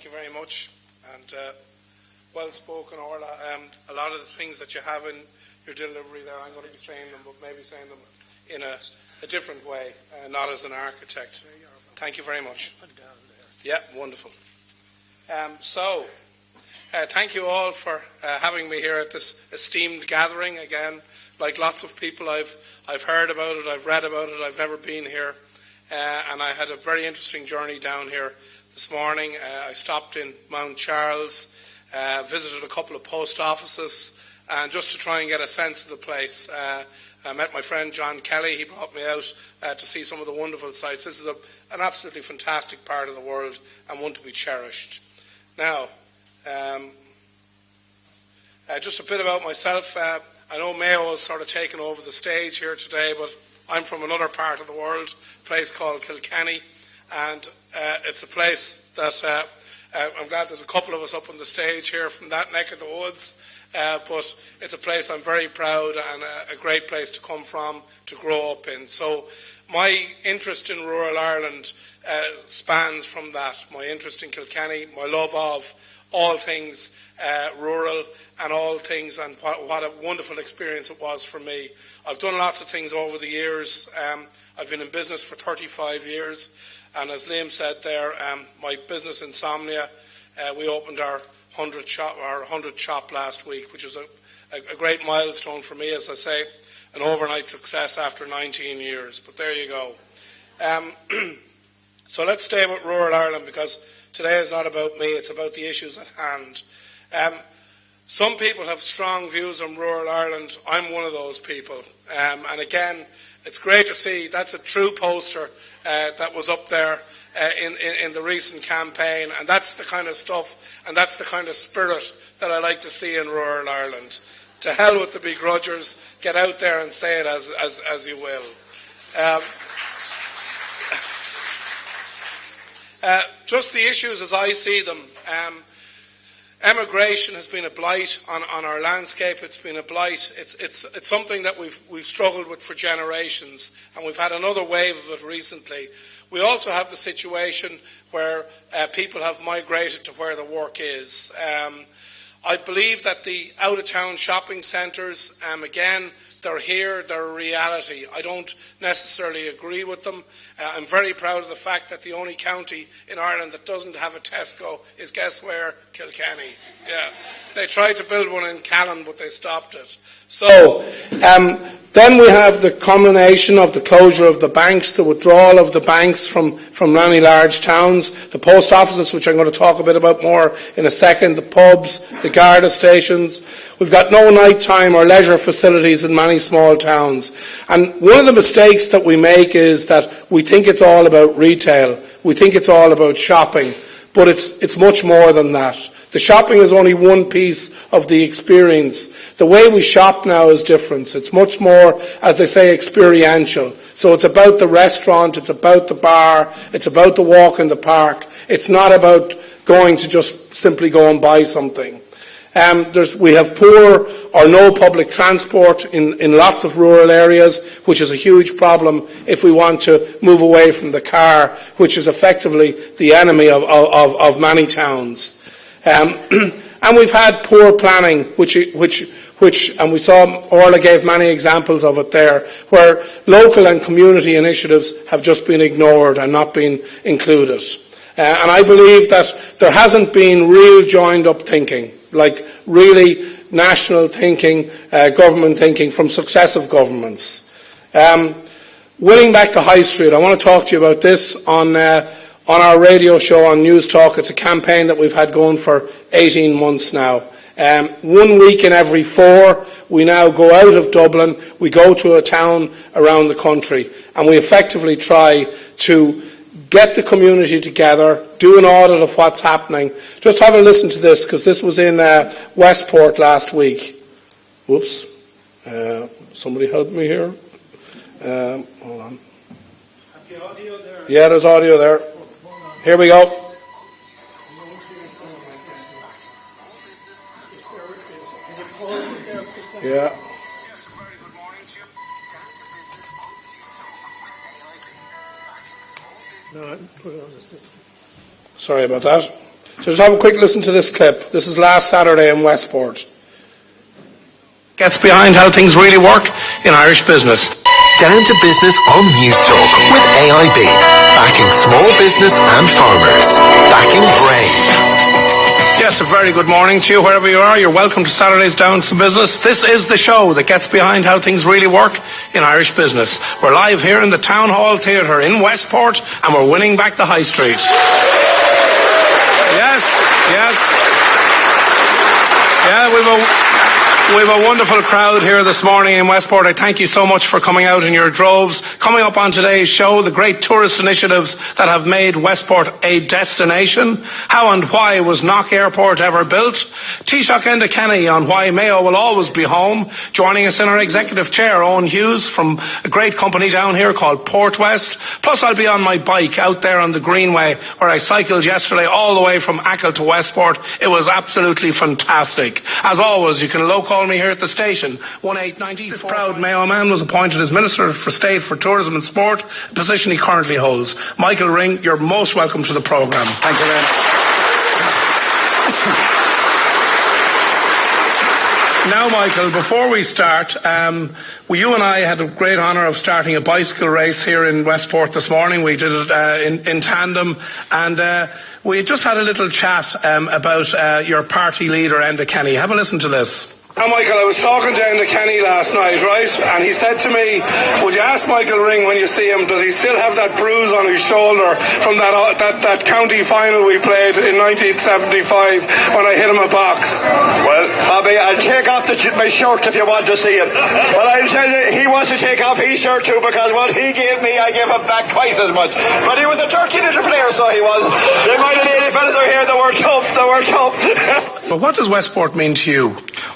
Thank you very much, and well spoken, Orla. A lot of the things that you have in your delivery there, I'm going to be saying them, but maybe saying them in a different way, not as an architect. Thank you very much. Yeah, wonderful. Thank you all for having me here at this esteemed gathering. Again, like lots of people, I've heard about it, I've read about it, I've never been here, and I had a very interesting journey down here this morning. I stopped in Mount Charles, visited a couple of post offices, and just to try and get a sense of the place. I met my friend John Kelly. He brought me out to see some of the wonderful sites. This is an absolutely fantastic part of the world and one to be cherished. Now, just a bit about myself. I know Mayo has sort of taken over the stage here today, but I'm from another part of the world, a place called Kilkenny, and it's a place that I'm glad there's a couple of us up on the stage here from that neck of the woods, but it's a place I'm very proud and a great place to come from, to grow up in. So my interest in rural Ireland spans from that, my interest in Kilkenny, my love of all things rural and all things, and what a wonderful experience it was for me. I've done lots of things over the years. I've been in business for 35 years, and as Liam said there, my business Insomnia, we opened our 100th shop last week, which is a great milestone for me, as I say, an overnight success after 19 years. But there you go. So let's stay with rural Ireland, because today is not about me, it's about the issues at hand. Some people have strong views on rural Ireland. I'm one of those people. And again, it's great to see that's a true poster that was up there in the recent campaign. And that's the kind of stuff and that's the kind of spirit that I like to see in rural Ireland. To hell with the begrudgers. Get out there and say it as you will. Just the issues as I see them. Emigration has been a blight on our landscape. It's been a blight. It's something that we've struggled with for generations, and we've had another wave of it recently. We also have the situation where people have migrated to where the work is. I believe that the out-of-town shopping centres, again, they're here, they're a reality. I don't necessarily agree with them. I'm very proud of the fact that the only county in Ireland that doesn't have a Tesco is, guess where? Kilkenny. Yeah. They tried to build one in Callan, but they stopped it. So, then we have the combination of the closure of the banks, the withdrawal of the banks from many large towns, the post offices, which I'm going to talk a bit about more in a second, the pubs, the Garda stations. We've got no nighttime or leisure facilities in many small towns. And one of the mistakes that we make is that we think it's all about retail. We think it's all about shopping. But it's much more than that. The shopping is only one piece of the experience. The way we shop now is different. It's much more, as they say, experiential. So it's about the restaurant, it's about the bar, it's about the walk in the park. It's not about going to just simply go and buy something. We have poor or no public transport in lots of rural areas, which is a huge problem if we want to move away from the car, which is effectively the enemy of many towns. And we've had poor planning, which and we saw Orla gave many examples of it there, where local and community initiatives have just been ignored and not been included. And I believe that there hasn't been real joined up thinking, like really national thinking, government thinking from successive governments. Winning back the high street, I want to talk to you about this on our radio show on News Talk. It's a campaign that we've had going for 18 months now. 1 week in every 4, we now go out of Dublin, we go to a town around the country, and we effectively try to get the community together, do an audit of what's happening. Just have a listen to this, because this was in Westport last week. Whoops. Somebody help me here. Hold on. Have the audio there? Yeah, there's audio there. Here we go. Yeah. No, put it on the system. Sorry about that. So just have a quick listen to this clip. This is last Saturday in Westport. Gets behind how things really work in Irish business. Down to Business on News Talk with AIB. Backing small business and farmers. Backing Brave. Yes, a very good morning to you wherever you are. You're welcome to Saturday's Down to Business. This is the show that gets behind how things really work in Irish business. We're live here in the Town Hall Theatre in Westport, and we're winning back the High Street. Yes. Yeah, we've a wonderful crowd here this morning in Westport. I thank you so much for coming out in your droves. Coming up on today's show, the great tourist initiatives that have made Westport a destination. How and why was Knock Airport ever built? Taoiseach Enda Kenny on why Mayo will always be home. Joining us in our executive chair, Owen Hughes, from a great company down here called Port West. Plus I'll be on my bike out there on the Greenway where I cycled yesterday all the way from Achill to Westport. It was absolutely fantastic. As always, you can call me here at the station, 1890. This proud Mayo man was appointed as Minister for State for Tourism and Sport, a position he currently holds. Michael Ring, you're most welcome to the programme. Thank you very much. Now, Michael, before we start, you and I had a great honour of starting a bicycle race here in Westport this morning. We did it in tandem, and we just had a little chat about your party leader, Enda Kenny. Have a listen to this. Now, Michael, I was talking to Enda Kenny last night, right? And he said to me, would you ask Michael Ring when you see him, does he still have that bruise on his shoulder from that county final we played in 1975 when I hit him a box? Well, Bobby, I'll take off my shirt if you want to see it. But I'll tell you, he wants to take off his shirt too, because what he gave me, I gave him back twice as much. But he was a dirty little player, so he was. The amount of lady fellas are here, they were tough. But what does Westport mean to you?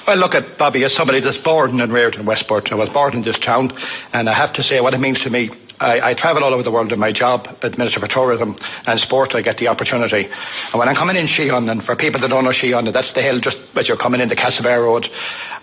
Well, look at Bobby as somebody that's born and reared in Westport. I was born in this town, and I have to say what it means to me. I travel all over the world in my job as Minister for Tourism and Sport. I get the opportunity. And when I'm coming in Sheehan, and for people that don't know Sheehan, that's the hill just as you're coming into Castlebar Road.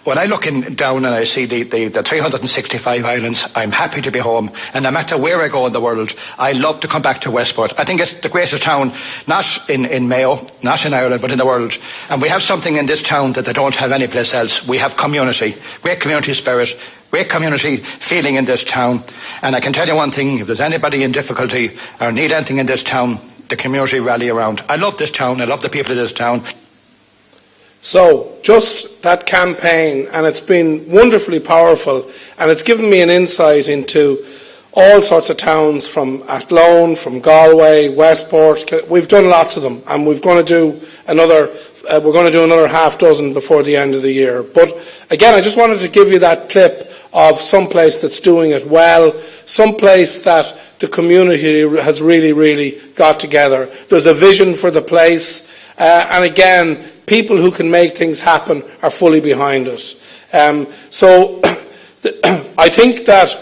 When I look down and I see the 365 islands, I'm happy to be home. And no matter where I go in the world, I love to come back to Westport. I think it's the greatest town, not in Mayo, not in Ireland, but in the world. And we have something in this town that they don't have anyplace else. We have community, great community spirit, great community feeling in this town. And I can tell you one thing, if there's anybody in difficulty or need anything in this town, the community rally around. I love this town, I love the people of this town. So, just that campaign, and it's been wonderfully powerful, and it's given me an insight into all sorts of towns from Athlone, from Galway, Westport. We've done lots of them, and we're going to do another half dozen before the end of the year. But again, I just wanted to give you that clip of some place that's doing it well, some place that the community has really, really got together. There's a vision for the place, and again, people who can make things happen are fully behind it. So I think that,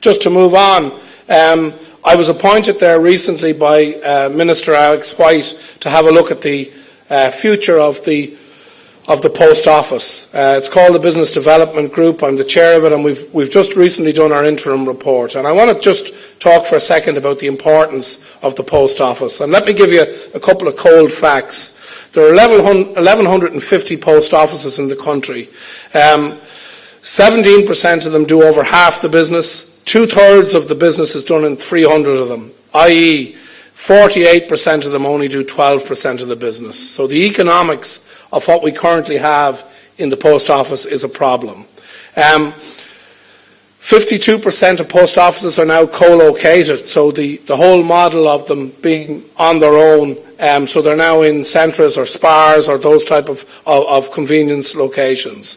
just to move on, I was appointed there recently by Minister Alex White to have a look at the future of the post office. It's called the Business Development Group. I'm the chair of it, and we've just recently done our interim report. And I want to just talk for a second about the importance of the post office. And let me give you a couple of cold facts. There are 1,150 post offices in the country. 17% of them do over half the business. 2/3 of the business is done in 300 of them, i.e. 48% of them only do 12% of the business. So the economics of what we currently have in the post office is a problem. 52% of post offices are now co-located, so the whole model of them being on their own, so they're now in centres or spars or those type of convenience locations.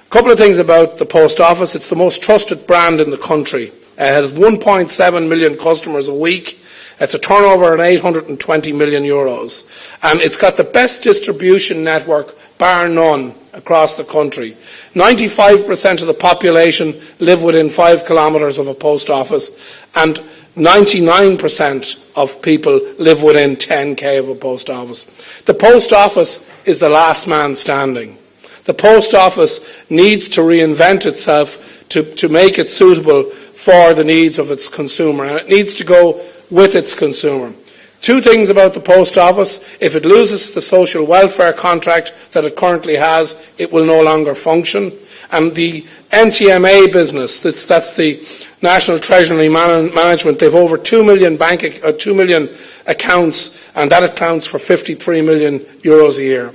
A couple of things about the post office. It's the most trusted brand in the country. It has 1.7 million customers a week. It's a turnover of 820 million euros. And it's got the best distribution network, bar none, across the country. 95% of the population live within 5 kilometres of a post office, and 99% of people live within 10k of a post office. The post office is the last man standing. The post office needs to reinvent itself to make it suitable for the needs of its consumer, and it needs to go with its consumer. Two things about the post office: if it loses the social welfare contract that it currently has, it will no longer function. And the NTMA business, that's the National Treasury Management, they've over 2 million 2 million accounts, and that accounts for 53 million euros a year.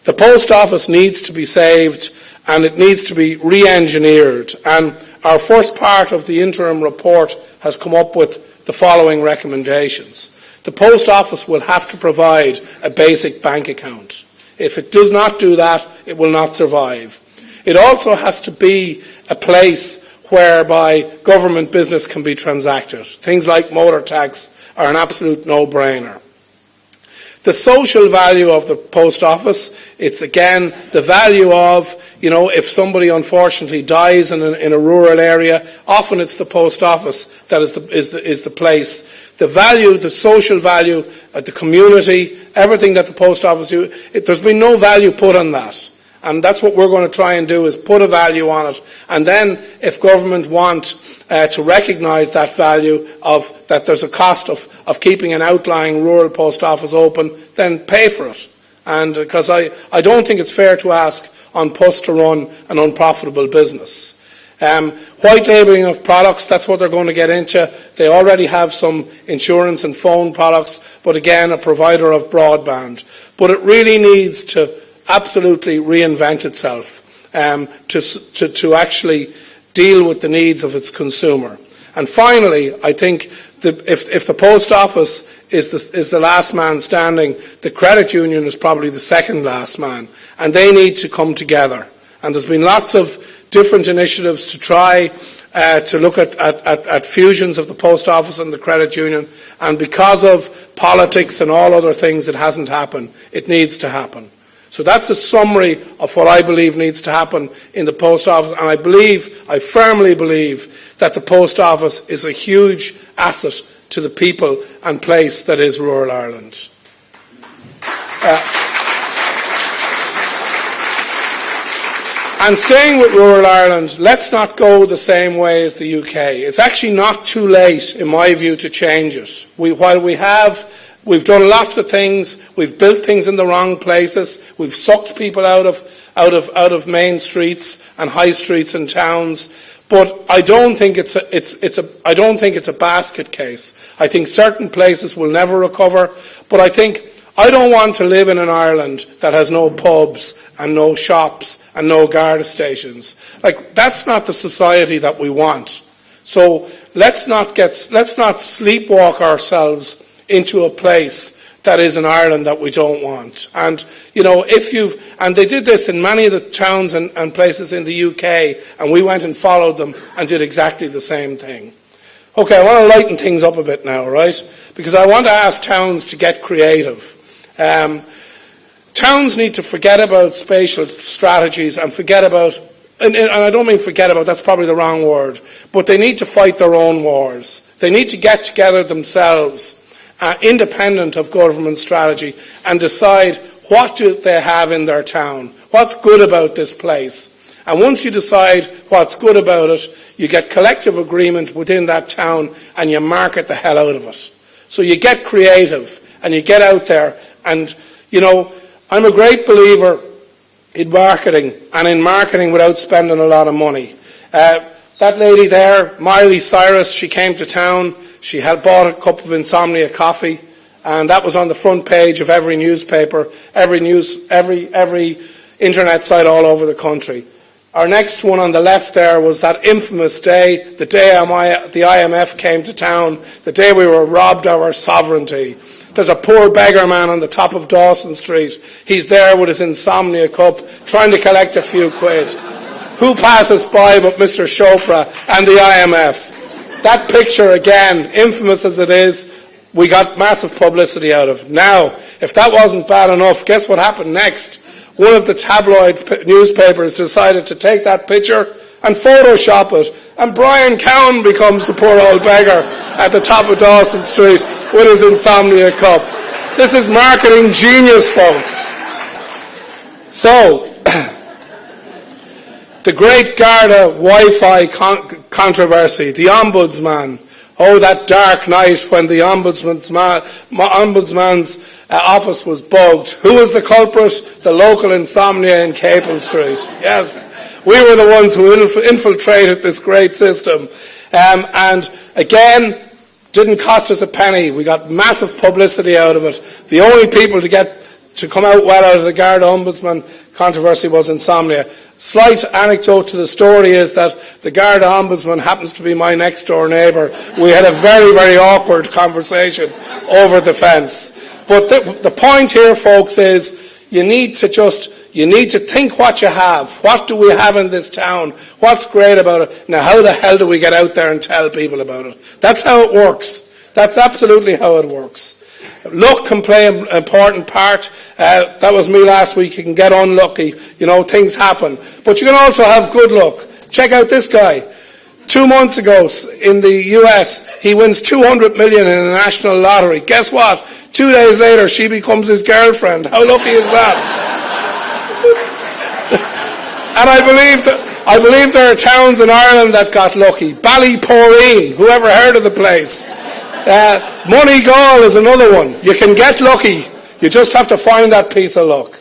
The post office needs to be saved, and it needs to be re-engineered. And our first part of the interim report has come up with the following recommendations. The post office will have to provide a basic bank account. If it does not do that, it will not survive. It also has to be a place whereby government business can be transacted. Things like motor tax are an absolute no-brainer. The social value of the post office, it's again the value of, if somebody unfortunately dies in a rural area, often it's the post office that is the place. The value, the social value, the community, everything that the post office do, there's been no value put on that. And that's what we're going to try and do, is put a value on it. And then if government want to recognise that value of that there's a cost of keeping an outlying rural post office open, then pay for it. And because I don't think it's fair to ask on Post to run an unprofitable business. White labelling of products, that's what they're going to get into. They already have some insurance and phone products, but again, a provider of broadband. But it really needs to absolutely reinvent itself to actually deal with the needs of its consumer. And finally, I think if the post office is the last man standing, the credit union is probably the second last man, and they need to come together. And there's been lots of different initiatives to try to look at fusions of the post office and the credit union, and because of politics and all other things, it hasn't happened. It needs to happen. So that's a summary of what I believe needs to happen in the post office, and I firmly believe that the post office is a huge asset to the people and place that is rural Ireland. And staying with rural Ireland, let's not go the same way as the UK. It's actually not too late, in my view, to change it. We've done lots of things. We've built things in the wrong places. We've sucked people out of main streets and high streets and towns. But I don't think it's a basket case. I think certain places will never recover. But I don't want to live in an Ireland that has no pubs and no shops and no Garda stations. That's not the society that we want. So let's not sleepwalk ourselves into a place that is an Ireland that we don't want. And and they did this in many of the towns and places in the UK, and we went and followed them and did exactly the same thing. Okay, I want to lighten things up a bit now, right? Because I want to ask towns to get creative. Towns need to forget about spatial strategies and forget about, and I don't mean forget about, that's probably the wrong word, but they need to fight their own wars. They need to get together themselves, independent of government strategy, and decide what do they have in their town, what's good about this place. And once you decide what's good about it, you get collective agreement within that town and you market the hell out of it. So you get creative and you get out there, and I'm a great believer in marketing, and in marketing without spending a lot of money. That lady there, Miley Cyrus, she came to town. She had bought a cup of Insomnia coffee, and that was on the front page of every newspaper, every internet site all over the country. Our next one on the left there was that infamous day, the day the IMF came to town, the day we were robbed of our sovereignty. There's a poor beggar man on the top of Dawson Street. He's there with his Insomnia cup, trying to collect a few quid. Who passes by but Mr Chopra and the IMF? That picture, again, infamous as it is, we got massive publicity out of. Now, if that wasn't bad enough, guess what happened next? One of the tabloid newspapers decided to take that picture and Photoshop it, and Brian Cowan becomes the poor old beggar at the top of Dawson Street with his Insomnia cup. This is marketing genius, folks. So, the great Garda Wi-Fi controversy, the Ombudsman. Oh, that dark night when the Ombudsman's office was bugged. Who was the culprit? The local insomnia in Capel Street. Yes, we were the ones who infiltrated this great system. And again, didn't cost us a penny. We got massive publicity out of it. The only people to come out well out of the Garda Ombudsman controversy was insomnia. Slight anecdote to the story is that the Garda Ombudsman happens to be my next door neighbour. We had a very, very awkward conversation over the fence. But the point here, folks, is you need to think what you have. What do we have in this town? What's great about it? Now, how the hell do we get out there and tell people about it? That's how it works. That's absolutely how it works. Luck can play an important part. That was me last week. You can get unlucky. Things happen. But you can also have good luck. Check out this guy. 2 months ago in the US, he wins $200 million in a national lottery. Guess what? 2 days later, she becomes his girlfriend. How lucky is that? And I believe there are towns in Ireland that got lucky. Ballyporeen, whoever heard of the place? Moneygall is another one. You can get lucky. You just have to find that piece of luck.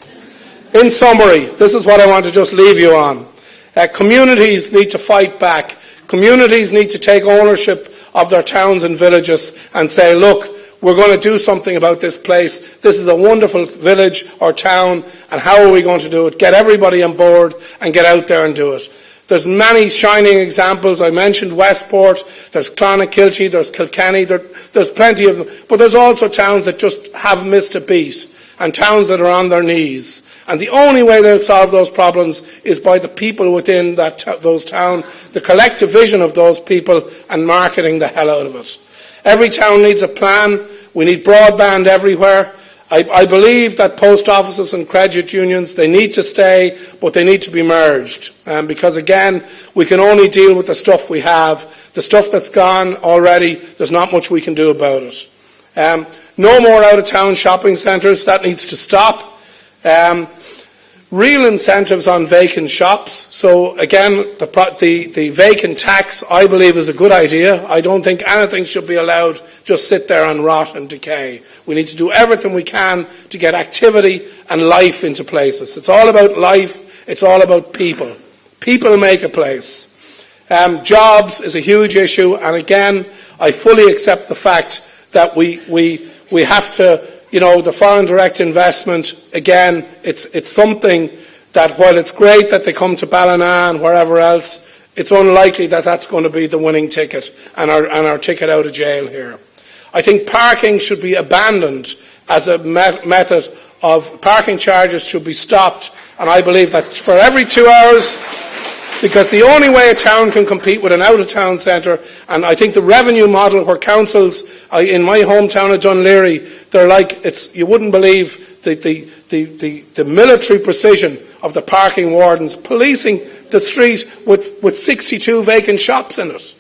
In summary, this is what I want to just leave you on. Communities need to fight back. Communities need to take ownership of their towns and villages and say, look, we're going to do something about this place. This is a wonderful village or town, and how are we going to do it? Get everybody on board and get out there and do it. There's many shining examples. I mentioned Westport, there's Clonakilty, there's Kilkenny, there's plenty of them. But there's also towns that just have missed a beat, and towns that are on their knees. And the only way they'll solve those problems is by the people within those towns, the collective vision of those people, and marketing the hell out of it. Every town needs a plan. We need broadband everywhere. I believe that post offices and credit unions, they need to stay, but they need to be merged. Because again, we can only deal with the stuff we have. The stuff that's gone already, there's not much we can do about it. No more out-of-town shopping centres. That needs to stop. Real incentives on vacant shops. So again, the vacant tax, I believe, is a good idea. I don't think anything should be allowed just sit there and rot and decay. We need to do everything we can to get activity and life into places. It's all about life. It's all about people. People make a place. Jobs is a huge issue, and again, I fully accept the fact that we have to. The foreign direct investment, again, it's something that while it's great that they come to Ballina and wherever else, it's unlikely that that's going to be the winning ticket and our ticket out of jail here. I think parking should be abandoned as a method of parking charges should be stopped, and I believe that for every 2 hours, because the only way a town can compete with an out-of-town centre, and I think the revenue model where councils, in my hometown of Dunleary, they're like, you wouldn't believe the military precision of the parking wardens policing the street with 62 vacant shops in it.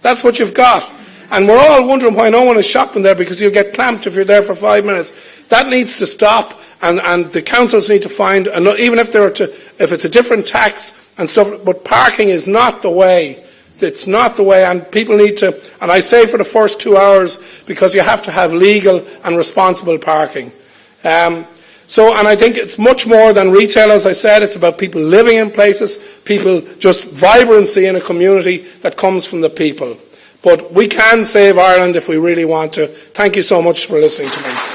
That's what you've got. And we're all wondering why no one is shopping there, because you'll get clamped if you're there for 5 minutes. That needs to stop, and the councils need to find, even if it's a different tax and stuff, but parking is not the way. It's not the way, and people need to, and I say for the first 2 hours, because you have to have legal and responsible parking. And I think it's much more than retail, as I said. It's about people living in places, people, just vibrancy in a community that comes from the people. But we can save Ireland if we really want to. Thank you so much for listening to me.